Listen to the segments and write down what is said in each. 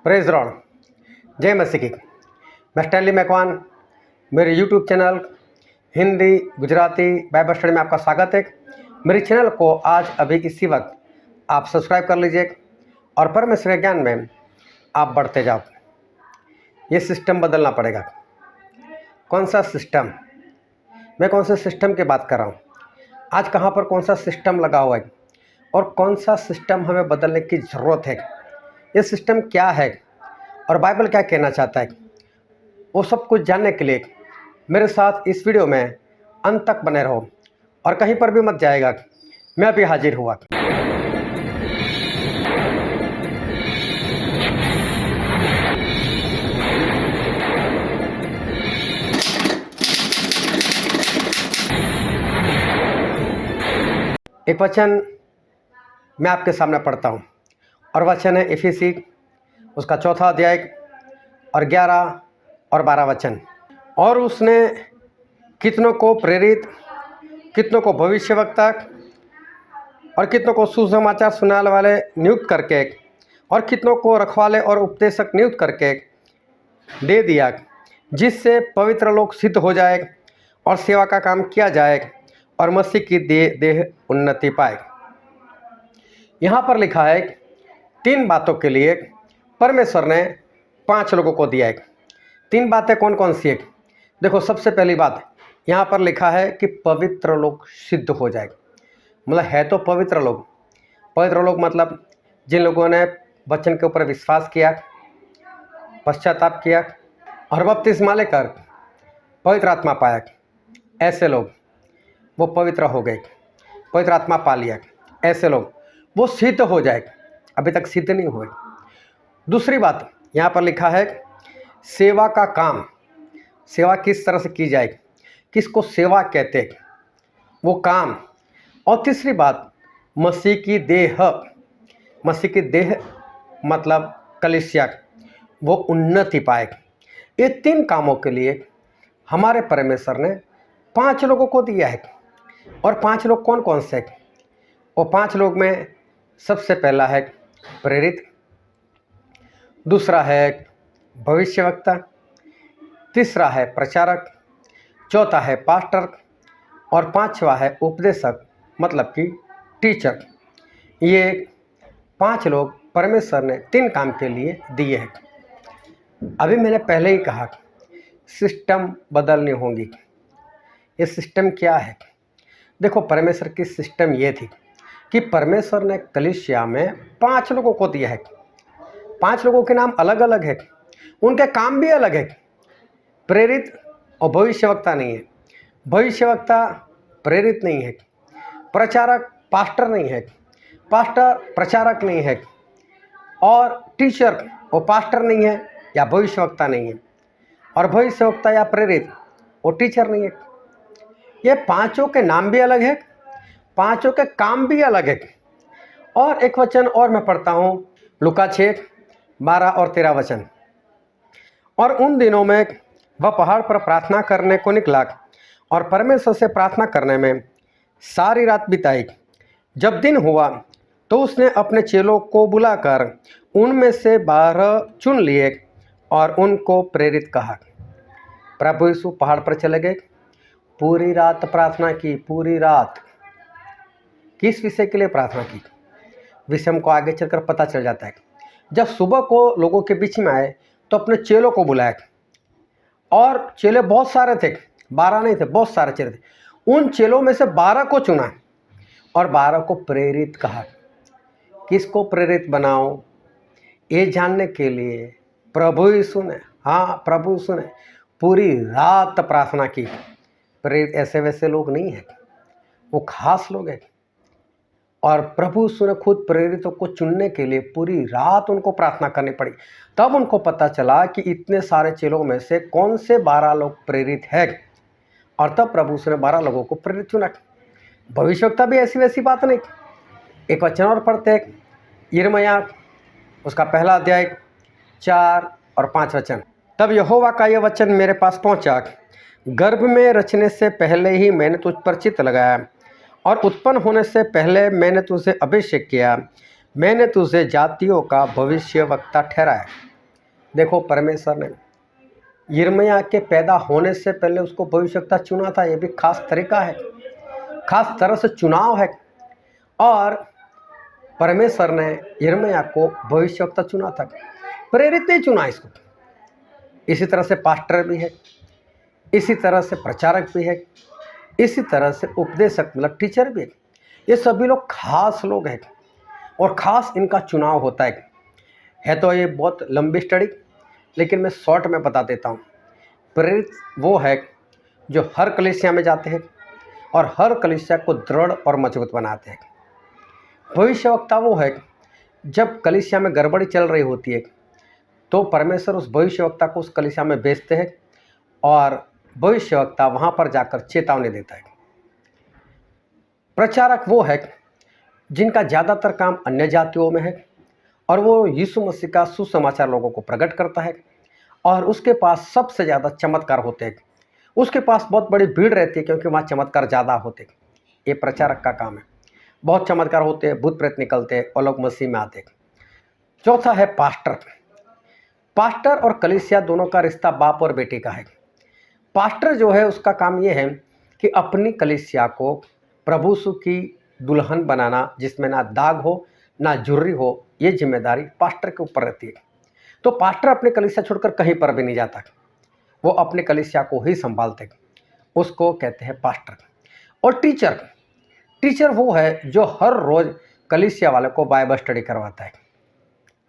Praise Lord, जय मसीह की। मैं स्टैनली मैकवान, मेरे YouTube channel Hindi Gujarati Bible study में आपका स्वागत है। मेरे चैनल को आज अभी इसी वक्त आप सब्सक्राइब कर लीजिए और परमेश्वर के ज्ञान में आप बढ़ते जाओ। ये सिस्टम बदलना पड़ेगा। कौन सा सिस्टम? मैं कौन से सिस्टम की बात कर रहा हूँ? आज कहाँ पर कौन सा सिस्टम लगा हुआ है और कौन सा सिस्टम हमें बदलने की ज़रूरत है? ये सिस्टम क्या है और बाइबल क्या कहना चाहता है, वो सब कुछ जानने के लिए मेरे साथ इस वीडियो में अंत तक बने रहो और कहीं पर भी मत जाएगा। मैं अभी हाजिर हुआ। एक वचन मैं आपके सामने पढ़ता हूँ और वचन है इफिसी उसका 4 अध्याय और 11 और 12 वचन। और उसने कितनों को प्रेरित, कितनों को भविष्यवक्ता और कितनों को सुसमाचार सुनाने वाले नियुक्त करके और कितनों को रखवाले और उपदेशक नियुक्त करके दे दिया, जिससे पवित्र लोग सिद्ध हो जाए और सेवा का काम किया जाए और मसीह की देह उन्नति पाए। यहाँ पर लिखा है 3 बातों के लिए परमेश्वर ने 5 लोगों को दिया है। 3 बातें कौन कौन सी है? देखो, सबसे पहली बात यहाँ पर लिखा है कि पवित्र लोग सिद्ध हो जाए। मतलब है तो पवित्र लोग। पवित्र लोग मतलब जिन लोगों ने वचन के ऊपर विश्वास किया, पश्चाताप किया और बपतिस्मा लेकर पवित्र आत्मा पाया, ऐसे लोग वो पवित्र हो गए, पवित्र आत्मा पा लिया। ऐसे लोग वो सिद्ध हो जाए, अभी तक सिद्ध नहीं हुए। दूसरी बात यहाँ पर लिखा है सेवा का काम, सेवा किस तरह से की जाए, किसको सेवा कहते हैं, वो काम। और तीसरी बात मसीह की देह, मसीह की देह मतलब कलीसिया, वो उन्नति पाए। ये 3 कामों के लिए हमारे परमेश्वर ने 5 लोगों को दिया है। और 5 लोग कौन कौन से? वो 5 लोग में सबसे पहला है प्रेरित, दूसरा है भविष्यवक्ता, तीसरा है प्रचारक, चौथा है पास्टर और 5वां है उपदेशक मतलब कि टीचर। ये 5 लोग परमेश्वर ने 3 काम के लिए दिए हैं। अभी मैंने पहले ही कहा सिस्टम बदलनी होगी। ये सिस्टम क्या है? देखो, परमेश्वर की सिस्टम ये थी कि परमेश्वर ने कलीसिया में 5 लोगों को दिया है। 5 लोगों के नाम अलग अलग है, उनके काम भी अलग है। प्रेरित और भविष्यवक्ता नहीं है, भविष्यवक्ता प्रेरित नहीं है, प्रचारक पास्टर नहीं है, पास्टर प्रचारक नहीं है, और टीचर वो पास्टर नहीं है या भविष्यवक्ता नहीं है, और भविष्यवक्ता या प्रेरित वो टीचर नहीं है। ये 5 के नाम भी अलग है, 5 के काम भी अलग है। और एक वचन और मैं पढ़ता हूँ, लूका 6:12 और 13 वचन। और उन दिनों में वह पहाड़ पर प्रार्थना करने को निकला और परमेश्वर से प्रार्थना करने में सारी रात बिताई। जब दिन हुआ तो उसने अपने चेलों को बुलाकर उनमें से 12 चुन लिए और उनको प्रेरित कहा। प्रभु यीशु पहाड़ पर चले गए, पूरी रात प्रार्थना की। पूरी रात किस विषय के लिए प्रार्थना की? विषय हमको आगे चलकर पता चल जाता है। जब सुबह को लोगों के बीच में आए तो अपने चेलों को बुलाया, और चेले बहुत सारे थे, 12 नहीं थे, बहुत सारे चेले थे। उन चेलों में से 12 को चुना और 12 को प्रेरित कहा। किसको प्रेरित बनाओ? ये जानने के लिए प्रभु यीशु ने, हाँ प्रभु यीशु ने पूरी रात प्रार्थना की। प्रेरित ऐसे वैसे लोग नहीं हैं, वो खास लोग हैं। और प्रभु यीशु ने खुद प्रेरितों को चुनने के लिए पूरी रात उनको प्रार्थना करनी पड़ी। तब उनको पता चला कि इतने सारे चेलों में से कौन से 12 लोग प्रेरित हैं, और तब प्रभु यीशु ने 12 लोगों को प्रेरित चुना। भविष्यवक्ता भी ऐसी वैसी बात नहीं। एक वचन और पढ़ते हैं, यिर्मयाह उसका 1 अध्याय 4 और 5 वचन। तब यहोवा का यह वचन मेरे पास पहुंचा, गर्भ में रचने से पहले ही मैंने तुझ पर चित्त लगाया और उत्पन्न होने से पहले मैंने तुझे अभिषेक किया। मैंने तुझे जातियों का भविष्यवक्ता ठहराया। देखो, परमेश्वर ने यिर्मयाह के पैदा होने से पहले उसको भविष्यवक्ता चुना था। ये भी खास तरीका है, खास तरह से चुनाव है। और परमेश्वर ने यिर्मयाह को भविष्यवक्ता चुना था, प्रेरित नहीं चुना इसको। इसी तरह से पास्टर भी है, इसी तरह से प्रचारक भी है, इसी तरह से उपदेशक मतलब टीचर भी है। ये सभी लोग खास लोग हैं और खास इनका चुनाव होता है तो ये बहुत लंबी स्टडी, लेकिन मैं शॉर्ट में बता देता हूँ। प्रेरित वो है जो हर कलीसिया में जाते हैं और हर कलीसिया को दृढ़ और मजबूत बनाते हैं। भविष्यवक्ता वो है जब कलीसिया में गड़बड़ी चल रही होती है तो परमेश्वर उस भविष्यवक्ता को उस कलीसिया में भेजते हैं और भविष्यवक्ता वहाँ पर जाकर चेतावनी देता है। प्रचारक वो है जिनका ज़्यादातर काम अन्य जातियों में है और वो यीशु मसीह का सुसमाचार लोगों को प्रकट करता है और उसके पास सबसे ज़्यादा चमत्कार होते हैं। उसके पास बहुत बड़ी भीड़ रहती है क्योंकि वहाँ चमत्कार ज़्यादा होते हैं। ये प्रचारक का काम है। बहुत चमत्कार होते हैं, भूत प्रेत निकलते हैं और लोग मसीह में आते हैं। चौथा है पास्टर। पास्टर और कलीसिया दोनों का रिश्ता बाप और बेटी का है। पास्टर जो है उसका काम ये है कि अपनी कलीसिया को प्रभु यीशु की दुल्हन बनाना, जिसमें ना दाग हो ना झुर्री हो, ये जिम्मेदारी पास्टर के ऊपर रहती है। तो पास्टर अपनी कलीसिया छोड़कर कहीं पर भी नहीं जाता, वो अपने कलीसिया को ही संभालते, उसको कहते हैं पास्टर। और टीचर वो है जो हर रोज़ कलीसिया वाले को बाइबल स्टडी करवाता है,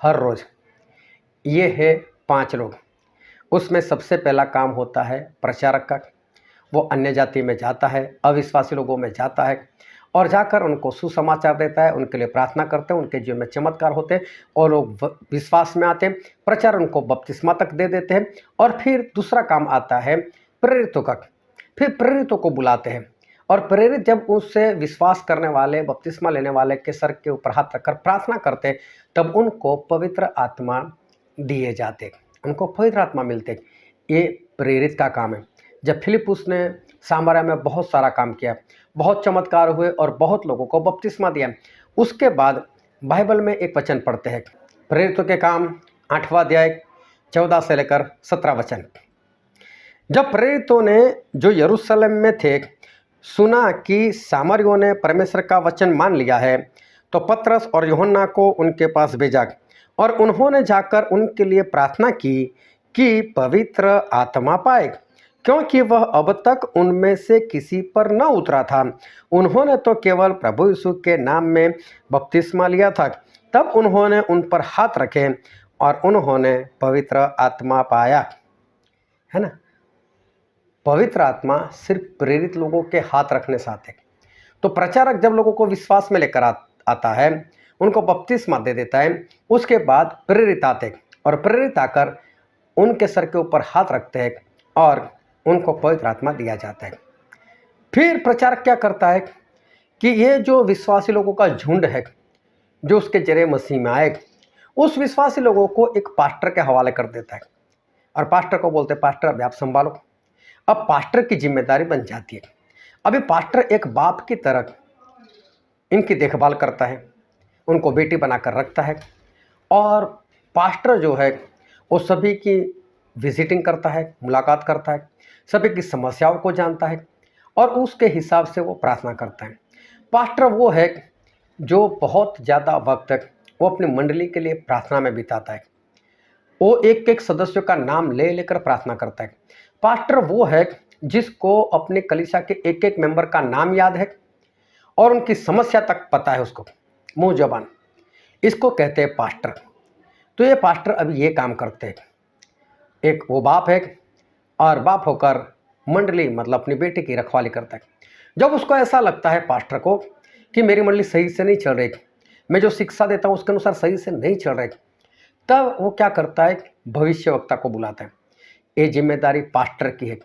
हर रोज़। ये है 5 लोग। उसमें सबसे पहला काम होता है प्रचारक का। वो अन्य जाति में जाता है, अविश्वासी लोगों में जाता है और जाकर उनको सुसमाचार देता है, उनके लिए प्रार्थना करते हैं, उनके जीवन में चमत्कार होते हैं और लोग विश्वास में आते हैं। प्रचार उनको बपतिस्मा तक दे देते हैं। और फिर दूसरा काम आता है प्रेरितों का। फिर प्रेरितों को बुलाते हैं और प्रेरित जब उससे विश्वास करने वाले, बपतिस्मा लेने वाले के सर के ऊपर हाथ रखकर प्रार्थना करते हैं, तब उनको पवित्र आत्मा दिए जाते, उनको पवित्र आत्मा मिलते। ये प्रेरित का काम है। जब फिलिपुस ने सामरिया में बहुत सारा काम किया, बहुत चमत्कार हुए और बहुत लोगों को बपतिस्मा दिया, उसके बाद बाइबल में एक वचन पढ़ते हैं, प्रेरितों के काम 8वां अध्याय 14 से लेकर 17 वचन। जब प्रेरितों ने जो यरूशलेम में थे सुना कि सामरियों ने परमेश्वर का वचन मान लिया है, तो पतरस और यूहन्ना को उनके पास भेजा और उन्होंने जाकर उनके लिए प्रार्थना की कि पवित्र आत्मा पाए, क्योंकि वह अब तक उनमें से किसी पर न उतरा था। उन्होंने तो केवल प्रभु यीशु के नाम में बपतिस्मा लिया था। तब उन्होंने उन पर हाथ रखे और उन्होंने पवित्र आत्मा पाया। है ना, पवित्र आत्मा सिर्फ प्रेरित लोगों के हाथ रखने से आते। तो प्रचारक जब लोगों को विश्वास में लेकर आता है, उनको बपतिस्मा दे देता है, उसके बाद प्रेरित आते और प्रेरित आकर उनके सर के ऊपर हाथ रखते हैं और उनको पवित्र आत्मा दिया जाता है। फिर प्रचारक क्या करता है कि ये जो विश्वासी लोगों का झुंड है जो उसके जरिए मसीह में आए, उस विश्वासी लोगों को एक पास्टर के हवाले कर देता है और पास्टर को बोलते हैं, पास्टर अभी आप संभालो। अब पास्टर की जिम्मेदारी बन जाती है। अभी पास्टर एक बाप की तरह इनकी देखभाल करता है, उनको बेटी बनाकर रखता है और पास्टर जो है वो सभी की विजिटिंग करता है, मुलाकात करता है, सभी की समस्याओं को जानता है और उसके हिसाब से वो प्रार्थना करता है। पास्टर वो है जो बहुत ज़्यादा वक्त वो अपनी मंडली के लिए प्रार्थना में बिताता है। वो एक एक सदस्यों का नाम ले लेकर प्रार्थना करता है। पास्टर वो है जिसको अपने कलीसिया के एक एक मेंबर का नाम याद है और उनकी समस्या तक पता है, उसको मुंह जबान। इसको कहते हैं पास्टर। तो ये पास्टर अभी ये काम करते हैं। एक वो बाप है और बाप होकर मंडली मतलब अपनी बेटी की रखवाली करता है। जब उसको ऐसा लगता है पास्टर को कि मेरी मंडली सही से नहीं चल रही, मैं जो शिक्षा देता हूँ उसके अनुसार सही से नहीं चल रही, तब वो क्या करता है, भविष्यवक्ता को बुलाता है। ये जिम्मेदारी पास्टर की है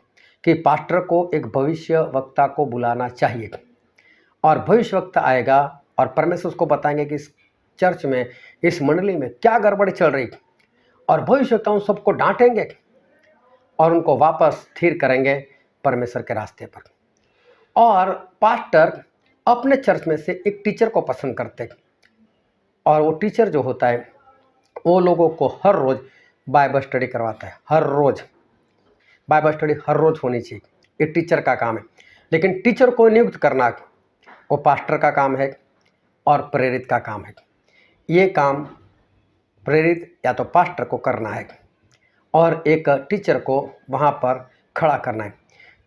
कि पास्टर को एक भविष्यवक्ता को बुलाना चाहिए और भविष्यवक्ता आएगा और परमेश्वर उसको बताएंगे कि इस चर्च में, इस मंडली में क्या गड़बड़ी चल रही, और भविष्यवक्ता उन सबको डांटेंगे और उनको वापस स्थिर करेंगे परमेश्वर के रास्ते पर। और पास्टर अपने चर्च में से एक टीचर को पसंद करते और वो टीचर जो होता है वो लोगों को हर रोज़ बाइबल स्टडी करवाता है हर रोज़। बाइबल स्टडी हर रोज़ होनी चाहिए, ये टीचर का काम है। लेकिन टीचर को नियुक्त करना वो पास्टर का काम है और प्रेरित का काम है। ये काम प्रेरित या तो पास्टर को करना है और एक टीचर को वहाँ पर खड़ा करना है।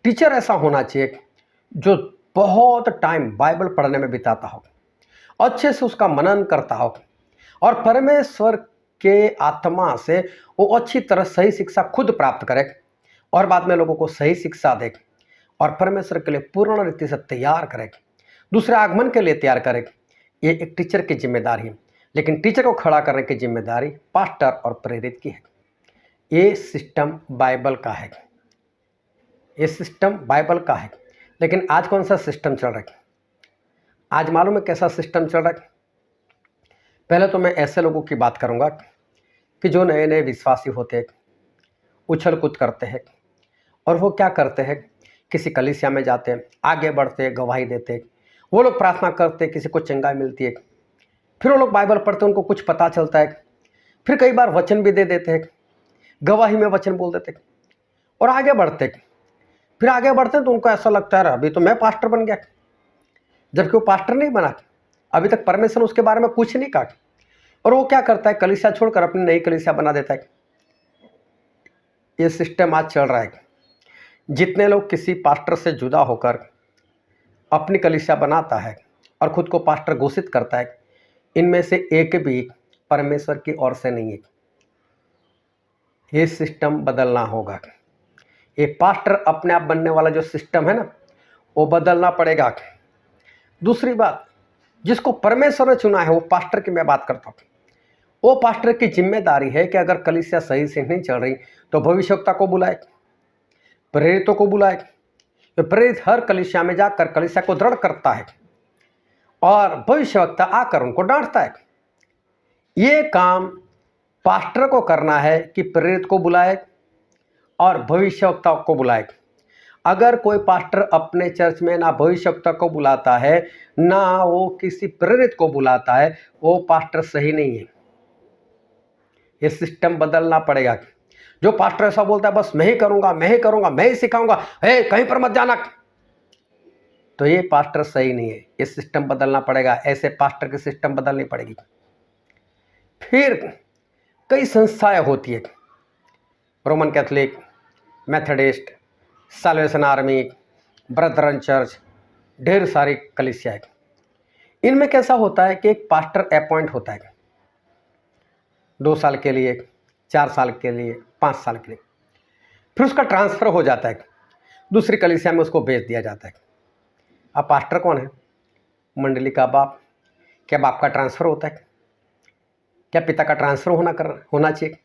टीचर ऐसा होना चाहिए जो बहुत टाइम बाइबल पढ़ने में बिताता हो, अच्छे से उसका मनन करता हो और परमेश्वर के आत्मा से वो अच्छी तरह सही शिक्षा खुद प्राप्त करे और बाद में लोगों को सही शिक्षा दे और परमेश्वर के लिए पूर्ण रीति से तैयार करे, दूसरे आगमन के लिए तैयार करे। ये एक टीचर की जिम्मेदारी है। लेकिन टीचर को खड़ा करने की जिम्मेदारी पास्टर और प्रेरित की है। ये सिस्टम बाइबल का है, ये सिस्टम बाइबल का है। लेकिन आज कौन सा सिस्टम चल रहा है? आज मालूम है कैसा सिस्टम चल रहा है? पहले तो मैं ऐसे लोगों की बात करूंगा कि जो नए नए विश्वासी होते हैं, उछल कूद करते हैं और वो क्या करते हैं, किसी कलीसिया में जाते हैं, आगे बढ़ते हैं, गवाही देते हैं, वो लोग प्रार्थना करते हैं, किसी को चंगाई मिलती है, फिर वो लोग बाइबल पढ़ते हैं, उनको कुछ पता चलता है, फिर कई बार वचन भी दे देते हैं, गवाही में वचन बोल देते हैं और आगे बढ़ते हैं। फिर आगे बढ़ते हैं तो उनको ऐसा लगता है अभी तो मैं पास्टर बन गया, जबकि वो पास्टर नहीं बना, अभी तक परमेश्वर उसके बारे में कुछ नहीं कहा। और वो क्या करता है, कलीसिया छोड़कर अपनी नई कलीसिया बना देता है। ये सिस्टम आज चल रहा है। जितने लोग किसी पास्टर से जुदा होकर अपनी कलीसिया बनाता है और खुद को पास्टर घोषित करता है, इनमें से एक भी परमेश्वर की ओर से नहीं है। ये सिस्टम बदलना होगा। ये पास्टर अपने आप बनने वाला जो सिस्टम है ना, वो बदलना पड़ेगा। दूसरी बात, जिसको परमेश्वर ने चुना है वो पास्टर की मैं बात करता हूँ, वो पास्टर की जिम्मेदारी है कि अगर कलीसिया सही से नहीं चल रही तो भविष्यवक्ता को बुलाए, प्रेरितों को बुलाए। तो प्रेरित हर कलीसिया में जाकर कलीसिया को दृढ़ करता है और भविष्यवक्ता आकर उनको डांटता है। ये काम पास्टर को करना है कि प्रेरित को बुलाए और भविष्यवक्ता को बुलाए। अगर कोई पास्टर अपने चर्च में ना भविष्यवक्ता को बुलाता है ना वो किसी प्रेरित को बुलाता है, वो पास्टर सही नहीं है। ये सिस्टम बदलना पड़ेगा। जो पास्टर ऐसा बोलता है बस मैं ही करूंगा, मैं ही करूंगा, मैं ही सिखाऊंगा, कहीं पर मत जाना, तो ये पास्टर सही नहीं है। ये सिस्टम बदलना पड़ेगा। ऐसे पास्टर की सिस्टम बदलनी पड़ेगी। फिर कई संस्थाएं होती है, Roman Catholic, Methodist, Salvation Army, Brethren church, ढेर सारी कलीसियाएं। इनमें कैसा होता है कि एक पास्टर अपॉइंट होता है 2 साल के लिए, 4 साल के लिए, 5 साल के लिए, फिर उसका ट्रांसफ़र हो जाता है, दूसरी कलीसिया में उसको भेज दिया जाता है। अब पास्टर कौन है? मंडली का बाप। क्या बाप का ट्रांसफ़र होता है? क्या पिता का ट्रांसफ़र होना चाहिए?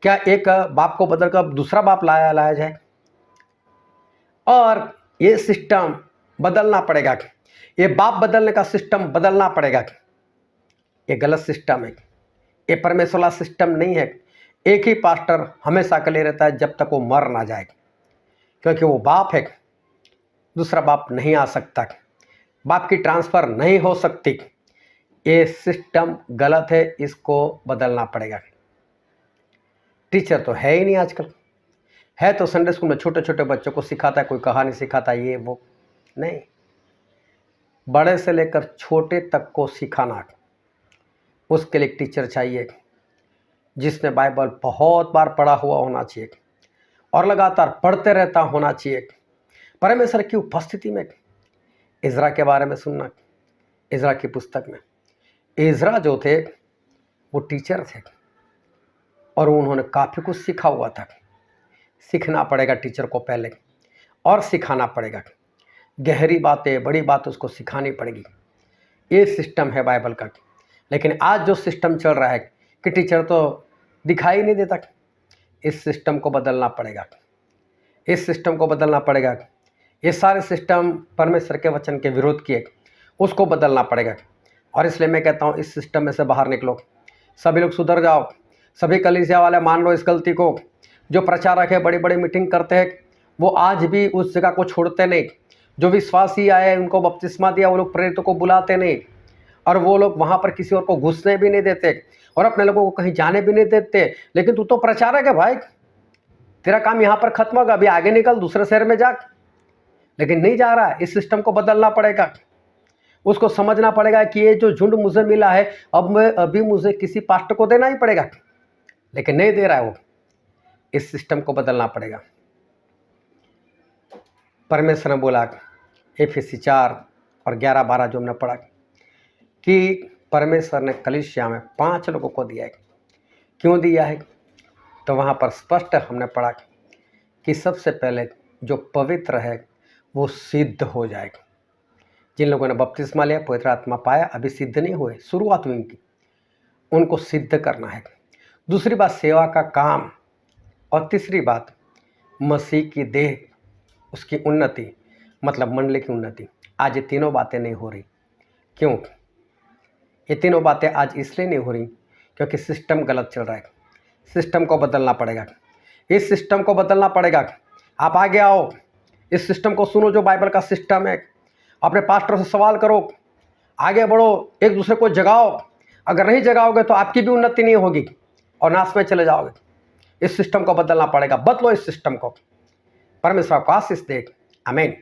क्या एक बाप को बदलकर दूसरा बाप लाया जाए? और ये सिस्टम बदलना पड़ेगा। ये बाप बदलने का सिस्टम बदलना पड़ेगा। ये गलत सिस्टम है, ये परमेश्वर वाला सिस्टम नहीं है। एक ही पास्टर हमेशा के लिए रहता है जब तक वो मर ना जाए, क्योंकि वो बाप है, दूसरा बाप नहीं आ सकता, बाप की ट्रांसफ़र नहीं हो सकती। ये सिस्टम गलत है, इसको बदलना पड़ेगा। टीचर तो है ही नहीं आजकल, है तो संडे स्कूल में छोटे छोटे बच्चों को सिखाता है, कोई कहानी सिखाता है, ये वो नहीं। बड़े से लेकर छोटे तक को सिखाना, उसके लिए एक टीचर चाहिए जिसने बाइबल बहुत बार पढ़ा हुआ होना चाहिए और लगातार पढ़ते रहता होना चाहिए। परमेश्वर की उपस्थिति में इज़रा के बारे में सुनना। इज़रा की पुस्तक में इज़रा जो थे वो टीचर थे और उन्होंने काफ़ी कुछ सीखा हुआ था। सीखना पड़ेगा टीचर को पहले और सिखाना पड़ेगा। गहरी बातें, बड़ी बात उसको सिखानी पड़ेगी। ये सिस्टम है बाइबल का। लेकिन आज जो सिस्टम चल रहा है कि टीचर तो दिखाई नहीं देता, इस सिस्टम को बदलना पड़ेगा। इस सिस्टम को बदलना पड़ेगा। ये सारे सिस्टम परमेश्वर के वचन के विरोध किए, उसको बदलना पड़ेगा। और इसलिए मैं कहता हूँ इस सिस्टम में से बाहर निकलो, सभी लोग सुधर जाओ, सभी कलीसिया वाले मान लो इस गलती को। जो प्रचारक है बड़ी बड़ी मीटिंग करते हैं वो आज भी उस जगह को छोड़ते नहीं। जो विश्वासी आए उनको बपतिस्मा दिया, वो लोग प्रेरितों को बुलाते नहीं और वो लोग वहाँ पर किसी और को घुसने भी नहीं देते। और अपने लोगों को कहीं जाने भी नहीं देते। लेकिन तू तो प्रचारक है भाई, तेरा काम यहाँ पर खत्म होगा, अभी आगे निकल, दूसरे शहर में जा। लेकिन नहीं जा रहा है। इस सिस्टम को बदलना पड़ेगा। उसको समझना पड़ेगा कि ये जो झुंड मुझे मिला है, अभी मुझे किसी पास्टर को देना ही पड़ेगा, लेकिन नहीं दे रहा है वो। इस सिस्टम को बदलना पड़ेगा। परमेश्वर ने बोला, एफएसी 4 और 11-12 जो हमने पढ़ा, कि परमेश्वर ने कलीसिया में 5 लोगों को दिया है। क्यों दिया है? तो वहाँ पर स्पष्ट हमने पढ़ा कि सबसे पहले जो पवित्र है वो सिद्ध हो जाएगा। जिन लोगों ने बपतिस्मा लिया, पवित्र आत्मा पाया, अभी सिद्ध नहीं हुए, शुरुआत हुई उनकी, उनको सिद्ध करना है। दूसरी बात, सेवा का काम। और तीसरी बात, मसीह की देह, उसकी उन्नति, मतलब मंडली की उन्नति। आज ये तीनों बातें नहीं हो रही। क्यों? ये तीनों बातें आज इसलिए नहीं हो रही क्योंकि सिस्टम गलत चल रहा है। सिस्टम को बदलना पड़ेगा। इस सिस्टम को बदलना पड़ेगा। आप आगे आओ, इस सिस्टम को सुनो जो बाइबल का सिस्टम है। अपने पास्टर से सवाल करो, आगे बढ़ो, एक दूसरे को जगाओ। अगर नहीं जगाओगे तो आपकी भी उन्नति नहीं होगी और नाश में चले जाओगे। इस सिस्टम को बदलना पड़ेगा। बदलो इस सिस्टम को। परमेश्वर आपको आशीष दे। आमीन।